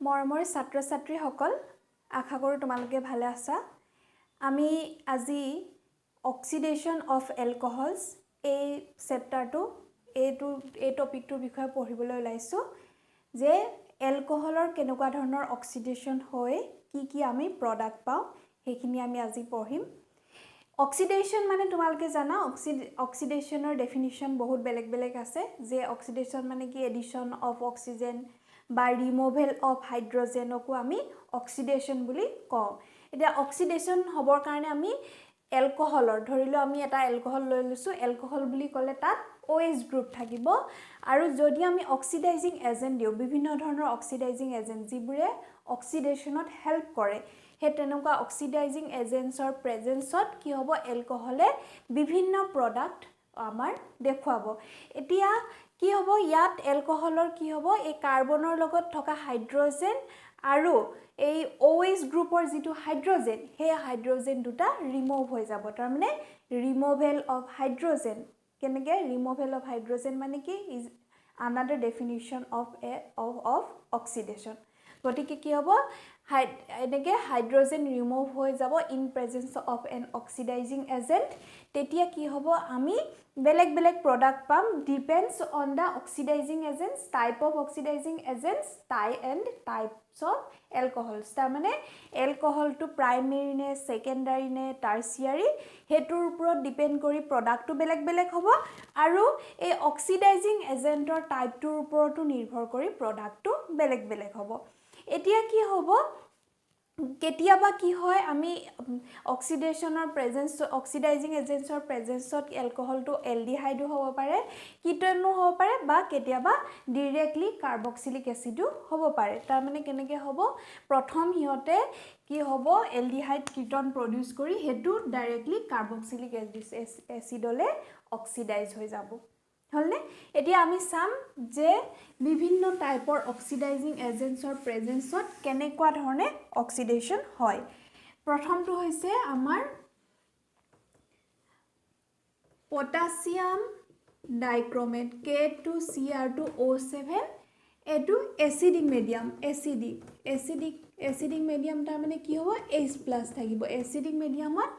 মৰমৰ ছাত্ৰ-ছাত্ৰীসকল আশা কৰোঁ তোমালোকে ভালে আছা আমি আজি অক্সিডেশ্যন অফ এলকহলছ এই চেপ্টাৰটো এই টপিকটোৰ বিষয়ে পঢ়িবলৈ ওলাইছোঁ যে এলকহলৰ কেনেকুৱা ধৰণৰ অক্সিডেশ্যন হয় কি আমি প্ৰডাক্ট পাওঁ সেইখিনি আমি আজি পঢ়িম অক্সিডেশ্যন মানে তোমালোকে জানা অক্সিডেশ্যনৰ ডেফিনিশ্যন বহুত বেলেগ আছে যে অক্সিডেশ্যন মানে কি এডিশ্যন অফ অক্সিজেন বা ৰিমুভেল অফ হাইড্ৰজেনকো আমি অক্সিডেশ্যন বুলি কওঁ এতিয়া অক্সিডেশ্যন হ'বৰ কাৰণে আমি এলকহলৰ ধৰিলো আমি এটা এলকহল লৈ লৈছো এলকহল বুলি ক'লে তাত OH গ্ৰুপ থাকিব আৰু যদি আমি অক্সিডাইজিং এজেন্ট দিও বিভিন্ন ধৰণৰ অক্সিডাইজিং এজেন্ট যিবোৰে অক্সিডেশ্যনত হেল্প কৰে হে তেনেকুৱা অক্সিডাইজিং এজেন্টছৰ প্ৰেজেন্সত কি হ'ব এলকহলে বিভিন্ন প্ৰডাক্ট আমাৰ দেখুৱাব এতিয়া কি হ'ব ইয়াত এলকহলৰ কি হ'ব এই কাৰ্বনৰ লগত থকা হাইড্ৰজেন আৰু এই OH গ্ৰুপৰ যেটো হাইড্ৰজেন হে হাইড্ৰজেন দুটা ৰিমুভ হৈ যাব তাৰ মানে ৰিমুভেল অফ হাইড্ৰজেন কেনেকে ৰিমুভেল অফ হাইড্ৰজেন মানে কি is another definition of oxidation গতিকে কি হ'ব এনেকে হাইড্ৰজেন ৰিমুভ হৈ যাব in presence of an oxidising agent তেতিয়া কি হ'ব আমি বেলেগ প্ৰডাক্ট পাম depends on the oxidising agents type of oxidising agents types of alcohols তাৰ মানে এলকহল টু প্ৰাইমেৰী নে সেকেন্ডাৰী নে টাৰ্চিয়াৰী হেতুৰ ওপৰত ডিপেন্ড কৰি প্ৰডাক্টটো বেলেগ হ'ব আৰু এই অক্সিডাইজিং এজেন্টৰ টাইপটোৰ ওপৰতো নিৰ্ভৰ কৰি প্ৰডাক্টটো বেলেগ হ'ব এতিয়া কি হ'ব কেতিয়াবা কি হয় আমি অক্সিডেশ্যনৰ প্ৰেজেন্স অক্সিডাইজিং এজেন্টছৰ প্ৰেজেন্সত এলকহলটো এলডিহাইডো হ'ব পাৰে কিটোনো হ'ব পাৰে বা কেতিয়াবা ডাইৰেক্টলি কাৰ্বক্সিলিক এসিডো হ'ব পাৰে তাৰ মানে কেনেকে হ'ব প্ৰথম হিয়তে কি হ'ব এলডিহাইড কিটোন প্ৰডিউস কৰি হেতু ডাইৰেক্টলি কাৰ্বক্সিলিক এসিডলে অক্সিডাইজ হৈ যাব হলনে এতিয়া আমি সাম যে বিভিন্ন টাইপৰ অক্সিডাইজিং এজেন্টছৰ প্ৰেজেন্সত কেনেকুৱা ধৰণে অক্সিডেশ্যন হয় প্ৰথমটো হৈছে আমাৰ পটাছিয়াম ডাইক্ৰোমেট K2Cr2O7 এটো এসিডিক মিডিয়াম এসিডিক মিডিয়াম তাৰ মানে কি হ'ব H+ থাকিব এসিডিক মিডিয়ামত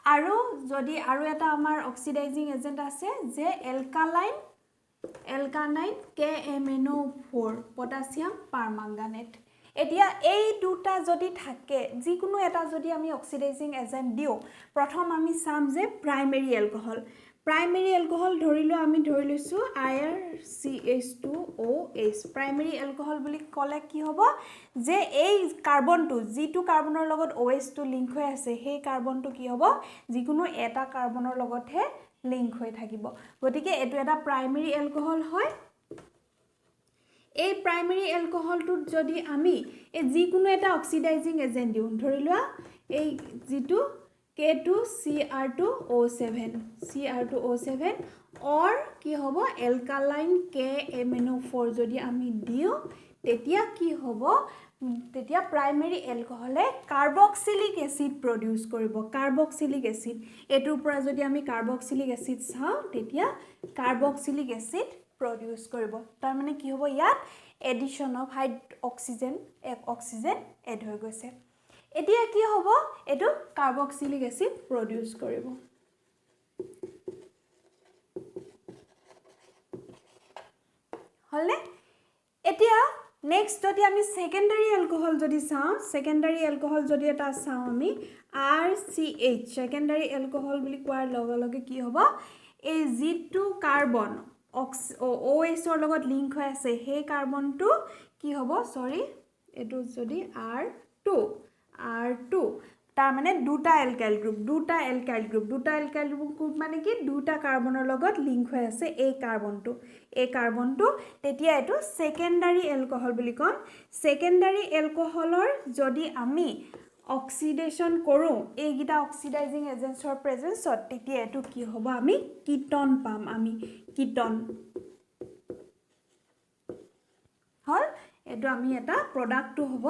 আৰু যদি আৰু এটা আমাৰ অক্সিডাইজিং এজেন্ট আছে যে এলকালাইন KMnO4 পটাছিয়াম পাৰমাংগানেট এতিয়া এই দুটা যদি থাকে যিকোনো এটা যদি আমি অক্সিডাইজিং এজেন্ট দিও প্ৰথম আমি চাম যে প্ৰাইমেৰী এলকহল আমি ধৰি লৈছো IrCH2OH প্ৰাইমেৰী এলকহল বুলি ক'লে কি হ'ব যে এই কাৰ্বনটো যিটো কাৰ্বনৰ লগত OH টো লিংক হৈ আছে সেই কাৰ্বনটো কি হ'ব যিকোনো এটা কাৰ্বনৰ লগতহে লিংক হৈ থাকিব গতিকে এটো এটা প্ৰাইমেৰী এলকহল হয় এই প্ৰাইমেৰী এলকহলটোত যদি আমি এই যিকোনো এটা অক্সিডাইজিং এজেন্ট দিও ধৰিলোৱা এই যিটো K2Cr2O7 or কি হ'ব এলকালাইন KMnO4 যদি আমি দিও তেতিয়া কি হ'ব তেতিয়া প্ৰাইমেৰী এলকহলে কাৰ্বক্সিলিক এসিড প্ৰডিউস কৰিব কাৰ্বক্সিলিক এসিড এটোৰ পৰা যদি আমি কাৰ্বক্সিলিক এসিড চাও তেতিয়া কাৰ্বক্সিলিক এসিড প্ৰডিউস কৰিব তাৰ মানে কি হ'ব ইয়াত এডিশন অফ অক্সিজেন এড হৈ গৈছে এতিয়া কি হ'ব এটো কাৰ্বক্সিলিক এসিড প্ৰডিউস কৰিব হলনে এতিয়া নেক্সট যদি আমি সেকেন্ডাৰী এলকহল যদি এটা চাও আমি RCH সেকেন্ডাৰী এলকহল বুলি কোৱাৰ লগে কি হ'ব এই যিটো কাৰ্বন OH ৰ লগত লিংক হৈ আছে সেই কাৰ্বনটো কি হ'ব এটো যদি R2 তাৰ মানে দুটা এলকাইল গ্ৰুপ মানে কি দুটা কাৰ্বনৰ লগত লিংক হৈ আছে এই কাৰ্বনটো তেতিয়া এটো সেকেন্ডাৰী এলকহল বুলি কম সেকেন্ডাৰী এলকহলৰ যদি আমি অক্সিডেশ্যন কৰো এইগিটা অক্সিডাইজিং এজেন্টছৰ প্ৰেজেন্সত তেতিয়া এটো কি হ'ব আমি কিটোন পাম হল এটো আমি এটা প্ৰডাক্টটো হ'ব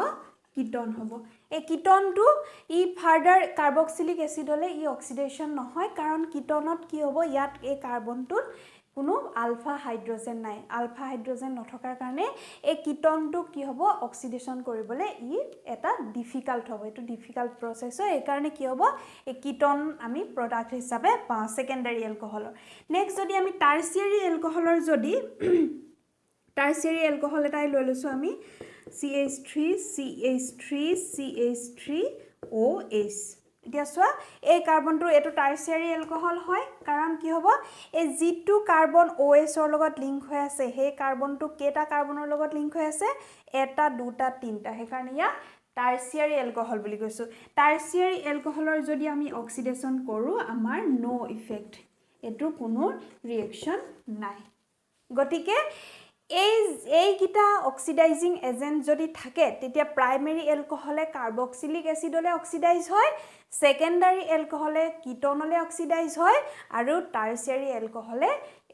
কিটোন হ'ব এই কিটোনটো ই ফাৰ্দাৰ কাৰ্বক্সিলিক এসিডলে ই অক্সিডেশ্যন নহয় কাৰণ কিটোনত কি হ'ব ইয়াত এই কাৰ্বনটোত কোনো আলফা হাইড্ৰোজেন নাই আলফা হাইড্ৰোজেন নথকাৰ কাৰণে এই কিটনটো কি হ'ব অক্সিডেশন কৰিবলৈ ই এটা ডিফিকাল্ট হ'ব এটো ডিফিকাল্ট প্ৰসেস হয় এই কাৰণে কি হ'ব এই কিটন আমি প্ৰডাক্ট হিচাপে পাওঁ সেকেন্ডাৰী এলকহলৰ নেক্সট যদি আমি টাৰচিয়াৰী এলকহলৰ যদি টাৰচিয়াৰী এলকহল এটাই লৈ লৈছো আমি CH3 CH3 CH3OH এতিয়া সোৱা এই কাৰ্বনটো এটো টাৰচিয়াৰী এলকহল হয় কাৰণ কি হ'ব এই G2 কাৰ্বন OH ৰ লগত লিংক হৈ আছে সেই কাৰ্বনটো কেটা কাৰ্বনৰ লগত লিংক হৈ আছে এটা দুটা তিনটা সেই কাৰণে ইয়া টাৰচিয়াৰী এলকহল বুলি কৈছো টাৰচিয়াৰী এলকহলৰ যদি আমি অক্সিডেশন কৰো আমাৰ নো ইফেক্ট এটো কোনো ৰিঅ্যাকশন নাই গটিকে এই কিটা অক্সিডাইজিং এজেন্ট যদি থাকে তেতিয়া প্ৰাইমাৰী এলকহলে কাৰ্বক্সিলিক এসিডলে অক্সিডাইজ হয় সেকেন্ডাৰী এলকহলে কিটনলে অক্সিডাইজ হয় আৰু টাৰচিয়াৰী এলকহলে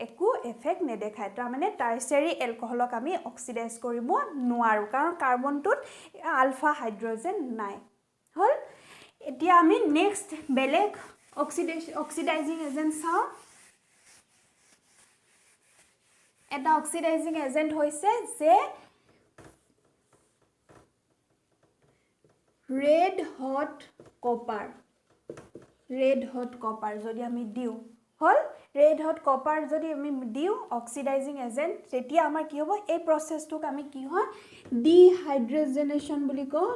একো এফেক্ট নেদেখায় তাৰ মানে টাৰচিয়াৰী এলকহলক আমি অক্সিডাইজ কৰিব নোৱাৰো কাৰণ কাৰ্বনটোত আলফা হাইড্ৰোজেন নাই হল এতিয়া আমি নেক্সট বেলেগ অক্সিডাইজিং এজেন্ট চাও এটা অক্সিডাইজিং এজেন্ট হৈছে যে red hot copper যদি আমি দিও হল red hot copper যদি আমি দিও অক্সিডাইজিং এজেন্ট তেতিয়া আমাৰ কি হ'ব এই প্ৰসেসটোক আমি কি হয় ডিহাইড্ৰোজেনেশন বুলি কও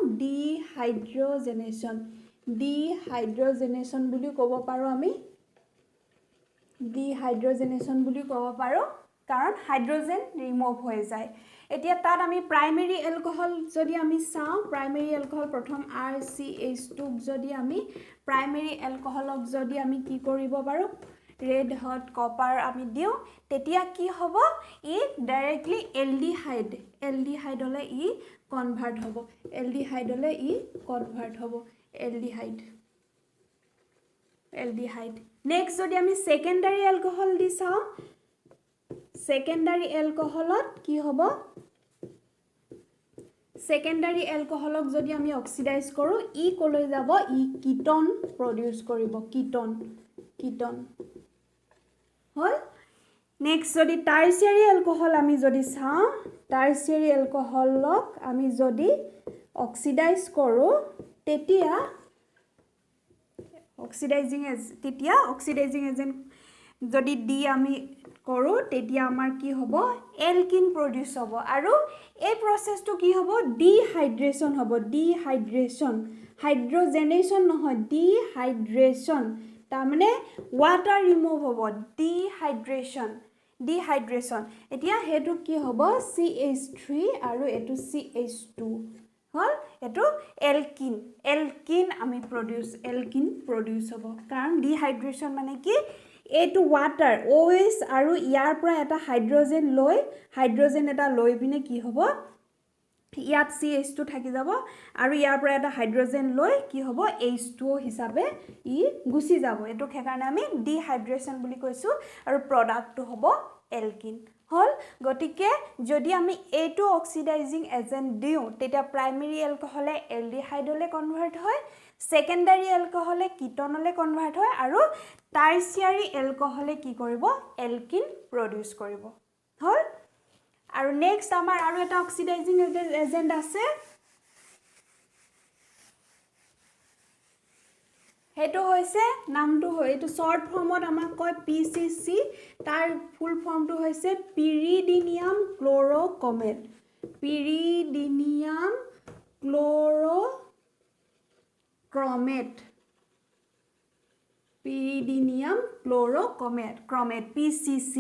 ডিহাইড্ৰোজেনেশন বুলি ক'ব পাৰো আমি ডিহাইড্ৰোজেনেশন বুলি ক'ব পাৰো কাৰণ হাইড্ৰোজেন ৰিমুভ হৈ যায় এতিয়া তাত আমি প্ৰাইমাৰী এলকহল যদি আমি চাও প্ৰাইমাৰী এলকহল প্ৰথম RCH2 যদি আমি প্ৰাইমাৰী এলকহলক যদি আমি কি কৰিব পাৰো red hot copper আমি দিও তেতিয়া কি হ'ব ই ডাইৰেক্টলি এলডিহাইড হলে ই কনভাৰ্ট হ'ব এলডিহাইড নেক্সট যদি আমি সেকেন্ডাৰী এলকহল দি চাও সেকেন্ডাৰী এলকহলত কি হ'ব সেকেন্ডাৰী এলকহলক যদি আমি অক্সিডাইজ কৰো ই কলৈ যাব ই কিটন প্ৰডিউস কৰিব কিটন হল নেক্সট যদি টাৰচিয়াৰী এলকহল আমি যদি চাও টাৰচিয়াৰী এলকহলক আমি যদি অক্সিডাইজ কৰো তেতিয়া অক্সিডাইজিং এজেন্ট যদি দি আমি কৰো তেতিয়া আমাৰ কি হ'ব এলকিন প্ৰডিউস হ'ব আৰু এই প্ৰসেসটো কি হ'ব ডিহাইড্ৰেচন হ'ব হাইড্ৰোজেনেশন নহয় ডিহাইড্ৰেচন তাৰ মানে ওয়াটাৰ ৰিমুভ হ'ব ডিহাইড্ৰেচন এতিয়া হেতু কি হ'ব CH3 আৰু এটো CH2 হল এটো এলকিন আমি এলকিন প্ৰডিউস হ'ব কাৰণ ডিহাইড্ৰেচন মানে কি এটো ওয়াটাৰ OH আৰু ইয়াৰ পৰা এটা হাইড্ৰোজেন এটা লৈ বিনে কি হ'ব ইয়াত CH2 থাকি যাব আৰু ইয়াৰ পৰা এটা হাইড্ৰোজেন লৈ কি হ'ব H2O হিচাপে ই গুছি যাব এটো কাৰণে আমি ডিহাইড্ৰেচন বুলি কৈছো আৰু প্ৰডাক্টটো হ'ব এলকিন হল গটিকে যদি আমি এটো অক্সিডাইজিং এজেন্ট দিও তেতিয়া প্ৰাইমাৰী এলকহলে এলডিহাইডলে কনভাৰ্ট হয় সেকেন্ডাৰী এলকহলে কিটনলে কনভাৰ্ট হয় আৰু টাৰচিয়াৰী এলকহলে কি কৰিব এলকিন প্ৰডিউস কৰিব হল আৰু নেক্সট আমাৰ আৰু এটা অক্সিডাইজিং এজেন্ট আছে হেতু হৈছে নামটো হয় এটো শৰ্ট ফৰ্মত আমাক কয় PCC তাৰ ফুল ফৰ্মটো হৈছে পিৰিডিনিয়াম ক্লোৰোক্ৰমেট PCC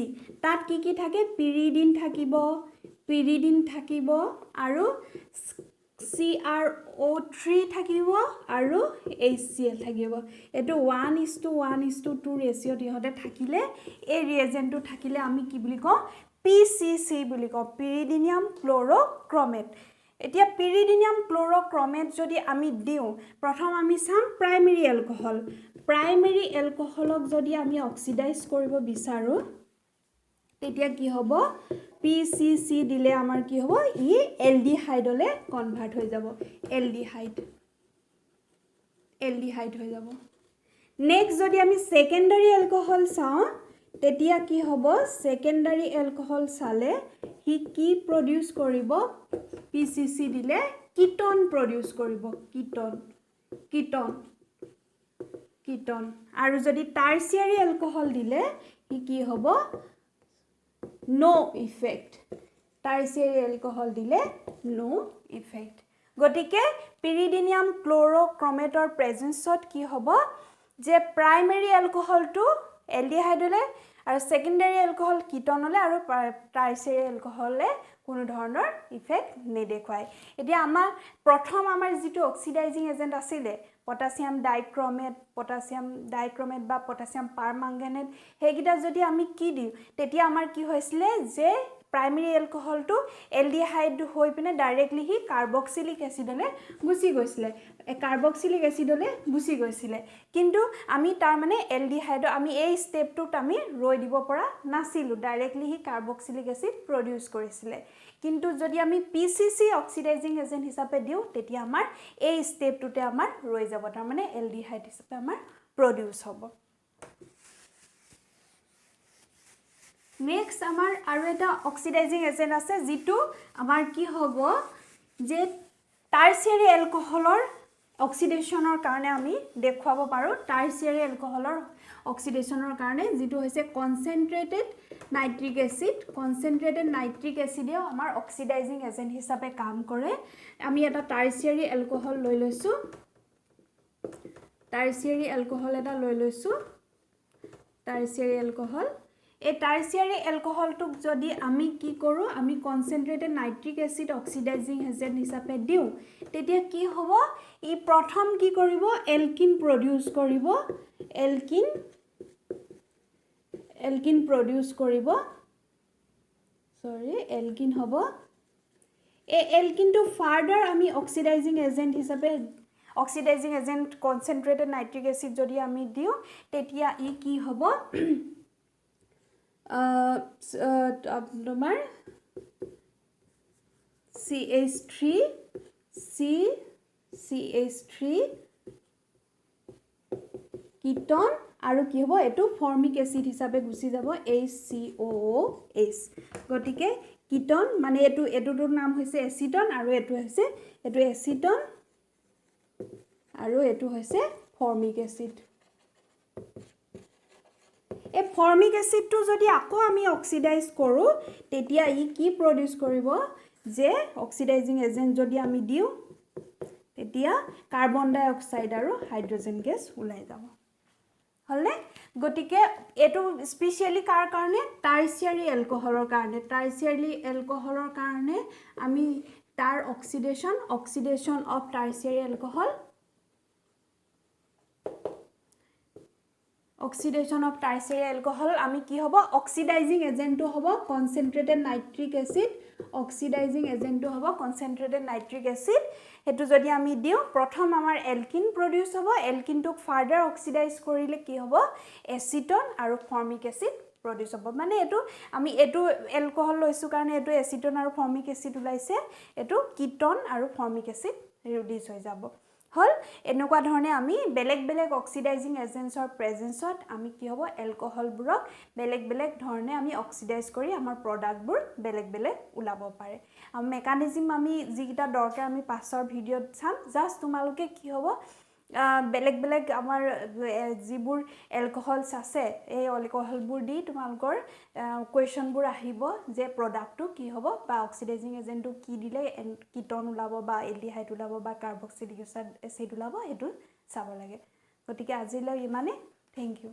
তাত কি থাকে পিৰিডিন থাকিব আৰু CrO3 থাকিব আৰু HCl থাকিব এটো 1:1:2 ৰেশিওত ইহতে থাকিলে এই ৰিএজেন্টটো থাকিলে আমি কি বুলি কও PCC বুলি কও পিৰিডিনিয়াম ক্লোৰোক্ৰমেট এতিয়া পিৰিডিনিয়াম ক্লোৰোক্ৰমেট যদি আমি দিও প্ৰথম আমি চাম প্ৰাইমাৰী এলকহলক যদি আমি অক্সিডাইজ কৰিব বিচাৰো তেতিয়া কি হ'ব PCC দিলে আমাৰ কি হ'ব ই এলডিহাইডলে কনভাৰ্ট হৈ যাব এলডিহাইড হৈ যাব নেক্সট যদি আমি সেকেন্ডাৰী এলকহল চাও তেতিয়া কি হ'ব সেকেন্ডাৰী এলকহল চালে হি কি প্ৰডিউস কৰিব পিসিসি দিলে কিটোন প্ৰডিউস কৰিব কিটোন আৰু যদি টাৰ্চিয়াৰী এলকহল দিলে হি কি হ'ব নো ইফেক্ট টাৰ্চিয়াৰী এলকহল দিলে নো ইফেক্ট গটিকে পিৰিডিনিয়াম ক্লোৰোক্ৰমেটৰ প্ৰেজেন্সত কি হ'ব যে প্ৰাইমেৰী এলকহলটো এলডিহাইডলে আৰু সেকেন্ডাৰী এলকহল কিটোনলে আৰু টাৰ্চিয়াৰী এলকহললে কোনো ধৰণৰ ইফেক্ট নেদেখুৱায় এতিয়া আমাৰ প্ৰথম আমাৰ যেটো অক্সিডাইজিং এজেন্ট আছিলে পটাছিয়াম ডাইক্ৰোমেট বা পটাছিয়াম পাৰমাঙ্গানেট হেগিটা যদি আমি কি দিও তেতিয়া আমাৰ কি হৈছিলে যে প্ৰাইমেৰী এলকহলটো এলডিহাইড হৈ পিনে ডাইৰেক্টলি হি কাৰ্বক্সিলিক এসিডলে গুচি গৈছিলে কিন্তু আমি তাৰ মানে এলডিহাইড আমি এই স্টেপটোত আমি ৰৈ দিব পৰা নাছিলো ডাইৰেক্টলি হি কাৰ্বক্সিলিক এসিড প্ৰডিউস কৰিছিলে কিন্তু যদি আমি পিসিসি অক্সিডাইজিং এজেন্ট হিচাপে দিও তেতিয়া আমাৰ এই স্টেপটোতে আমাৰ ৰৈ যাব তাৰ মানে এলডিহাইড হিচাপে আমাৰ প্ৰডিউস হ'ব নেক্সট আমাৰ আৰু এটা অক্সিডাইজিং এজেন্ট আছে যেটো আমাৰ কি হ'ব যে টাৰ্চিয়াৰী এলকহলৰ অক্সিডেশনৰ কাৰণে আমি দেখুৱাব পাৰো টাৰ্চিয়াৰী এলকহলৰ অক্সিডেশনৰ কাৰণে যেটো হৈছে কনসেন্ট্ৰেটেড নাইট্ৰিক এসিডেও আমাৰ অক্সিডাইজিং এজেন্ট হিচাপে কাম কৰে আমি এটা টাৰ্চিয়াৰী এলকহল লৈ লৈছো টাৰ্চিয়াৰী এলকহল এই টাৰ্চিয়াৰী এলকহলটোক যদি আমি কি কৰো আমি কনসেন্ট্ৰেটেড নাইট্ৰিক এসিড অক্সিডাইজিং এজেন্ট হিচাপে দিও তেতিয়া কি হ'ব ই প্ৰথম কি কৰিব এলকিন প্ৰডিউস কৰিব এলকিন হ'ব এই এলকিনটো ফাৰ্দাৰ আমি অক্সিডাইজিং এজেন্ট কনসেন্ট্ৰেটেড নাইট্ৰিক এসিড যদি আমি দিও তেতিয়া ই কি হ'ব তোমাৰ CH3 কিটোন আৰু কি হ'ব এটো ফৰ্মিক এসিড হিচাপে গুচি যাব HCOOH গটিকে কিটোন মানে এটোৰ নাম হৈছে এসিটন আৰু এটো হৈছে এসিটন আৰু এটো হৈছে ফৰ্মিক এসিড এই ফৰ্মিক এসিডটো যদি আকৌ আমি অক্সিডাইজ কৰো তেতিয়া ই কি প্ৰডিউস কৰিব যে অক্সিডাইজিং এজেন্ট যদি আমি দিও তেতিয়া কাৰ্বন ডাই অক্সাইড আৰু হাইড্ৰোজেন গেছ ওলাই যাব হলনে গটিকে এটো স্পেশালি কাৰ কাৰণে টাৰ্চিয়াৰী এলকহলৰ কাৰণে আমি তাৰ oxidation of tertiary alcohol oxidation of tertiary alcohol আমি কি হ'ব অক্সিডাইজিং এজেন্টটো হ'ব কনসেন্ট্ৰেটেড নাইট্ৰিক এসিড হেতু যদি আমি দিও প্ৰথম আমাৰ এলকিন প্ৰডিউস হ'ব এলকিনটোক ফাৰ্দাৰ অক্সিডাইজ কৰিলে কি হ'ব এসিটন আৰু ফৰ্মিক এসিড প্ৰডিউস হ'ব মানে এটো আমি এটো এলকহল লৈছো কাৰণে এটো এসিটন আৰু ফৰ্মিক এসিড ওলাইছে এটো কিটোন আৰু ফৰ্মিক এসিড ৰিডিউস হৈ যাব হল এনেকুৱা ধৰণে আমি বেলেগ অক্সিডাইজিং এজেন্টছৰ প্ৰেজেন্সত আমি কি হ'ব এলকহলবোৰক বেলেগ ধৰণে আমি অক্সিডাইজ কৰি আমাৰ প্ৰডাক্টবোৰ বেলেগ ওলাব পাৰে আৰু মেকানিজম আমি যিটা দৰকাৰ আমি পাছৰ ভিডিঅত চাম জাস্ট তোমালোকে কি হ'ব বেলেগ আমাৰ যিবোৰ এলকহলছ আছে এই এলকহলবোৰ দি তোমালোকৰ কোৱেশ্চনবোৰ আহিব যে প্ৰডাক্টটো কি হ'ব বা অক্সিডাইজিং এজেন্টটো কি দিলে কিটোন ওলাব বা এলডিহাইড ওলাব বা কাৰ্বক্সিলিক এসিড ওলাব হেতু চাব লাগে গতিকে আজিলৈ ইমানে থ্যাংক ইউ